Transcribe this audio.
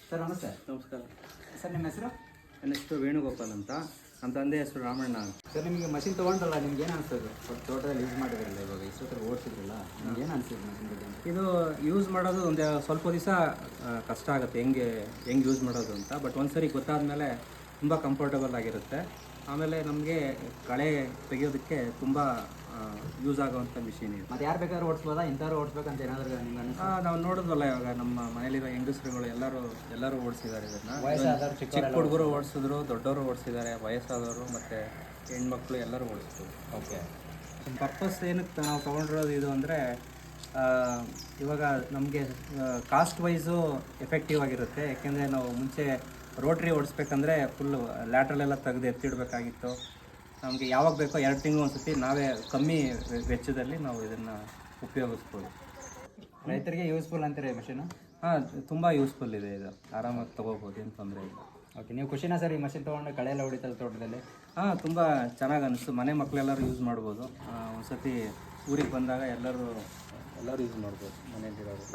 Sir ನಮಸ್ತೆ. ನಮಸ್ಕಾರ sir ನಿಮ್ಮ ಹೆಸರು? ನನ್ನ ಹೆಸರು ವೇಣುಗೋಪಾಲ್ ಅಂತ. ನಮ್ಮ ತಂದೆ ಹೆಸರು ರಾಮಣ್ಣ ಅಂತ. ಸರ್ ನಿಮಗೆ ಮಷಿನ್ ತೊಗೊಂಡ್ರಲ್ಲ, ನಿಮ್ಗೆ ಏನು ಅನಿಸ್ತದೆ? ತೋಟದಲ್ಲಿ ಯೂಸ್ ಮಾಡಿದ್ರಲ್ಲ, ಇವಾಗ ಇಷ್ಟೊತ್ತರ ಓಡಿಸಿದ್ರಲ್ಲ, ನಿಮ್ಗೆ ಏನು ಅನಿಸಿದ್ರು ಮಷಿನ್ ಬಗ್ಗೆ? ಇದು ಯೂಸ್ ಮಾಡೋದು ಒಂದು ಸ್ವಲ್ಪ ದಿವಸ ಕಷ್ಟ ಆಗುತ್ತೆ ಹೆಂಗೆ ಯೂಸ್ ಮಾಡೋದು ಅಂತ. ಬಟ್ ಒಂದ್ಸರಿ ಗೊತ್ತಾದಮೇಲೆ ತುಂಬ ಕಂಫರ್ಟಬಲ್ ಆಗಿರುತ್ತೆ. ಆಮೇಲೆ ನಮಗೆ ಕಳೆ ತೆಗೆಯೋದಕ್ಕೆ ತುಂಬ ಯೂಸ್ ಆಗೋವಂಥ ಮಿಷಿನ್ ಇದು. ಮತ್ತು ಯಾರು ಬೇಕಾದ್ರೂ ಓಡಿಸ್ಬೋದಾ? ಇಂಥವ್ರು ಓಡಿಸ್ಬೇಕಂತ ಏನಾದರೂ ನಿಮ್ಗೆ ಅನಿಸ್ತಾ? ನಾವು ನೋಡಿದ್ವಲ್ಲ ಇವಾಗ ನಮ್ಮ ಮನೇಲಿರೋ ಹೆಂಗಸರುಗಳು ಎಲ್ಲರೂ ಓಡಿಸಿದ್ದಾರೆ ಇದನ್ನು. ವಯಸ್ಸಾದವ್ರು, ಚಿಕ್ಕ ಹುಡುಗರು ಓಡಿಸಿದ್ರು, ದೊಡ್ಡವರು ಓಡಿಸಿದ್ದಾರೆ, ವಯಸ್ಸಾದವರು ಮತ್ತು ಹೆಣ್ಮಕ್ಳು ಎಲ್ಲರೂ ಓಡಿಸಿದ್ರು. ಓಕೆ. ಪರ್ಪಸ್ ಏನಕ್ಕೆ ನಾವು ತೊಗೊಂಡಿರೋದು ಇದು ಅಂದರೆ, ಇವಾಗ ನಮಗೆ ಕಾಸ್ಟ್ ವೈಸು ಎಫೆಕ್ಟಿವ್ ಆಗಿರುತ್ತೆ. ಯಾಕೆಂದರೆ ನಾವು ಮುಂಚೆ ರೋಟ್ರಿ ಓಡಿಸ್ಬೇಕಂದ್ರೆ ಫುಲ್ಲು ಲ್ಯಾಟ್ರಲೆಲ್ಲ ತೆಗೆದು ಎತ್ತಿಡಬೇಕಾಗಿತ್ತು. ನಮಗೆ ಯಾವಾಗ ಬೇಕೋ 2 ತಿಂಗಳು ಒಂದ್ಸತಿ ನಾವೇ ಕಮ್ಮಿ ವೆಚ್ಚದಲ್ಲಿ ನಾವು ಇದನ್ನು ಉಪಯೋಗಿಸ್ಬೋದು. ರೈತರಿಗೆ ಯೂಸ್ಫುಲ್ ಅಂತೀರಿ ಮಷೀನು? ಹಾಂ, ತುಂಬ ಯೂಸ್ಫುಲ್ ಇದೆ ಇದು. ಆರಾಮಾಗಿ ತೊಗೋಬೋದು, ಏನು ತೊಂದರೆ ಇಲ್ಲ. ಓಕೆ. ನೀವು ಖುಷಿನಾ ಸರ್ ಈ ಮಷಿನ್ ತೊಗೊಂಡು ಕಳೆ ಎಲ್ಲ ಹೊಡಿತಲ್ಲ ತೋಟದಲ್ಲಿ? ಹಾಂ, ತುಂಬ ಚೆನ್ನಾಗಿ ಅನಿಸ್ತು. ಮನೆ ಮಕ್ಕಳೆಲ್ಲರೂ ಯೂಸ್ ಮಾಡ್ಬೋದು. ಒಂದ್ಸತಿ ಊರಿಗೆ ಬಂದಾಗ ಎಲ್ಲರೂ ಯೂಸ್ ಮಾಡ್ಬೋದು ಮನೆಯಲ್ಲಿರೋರು.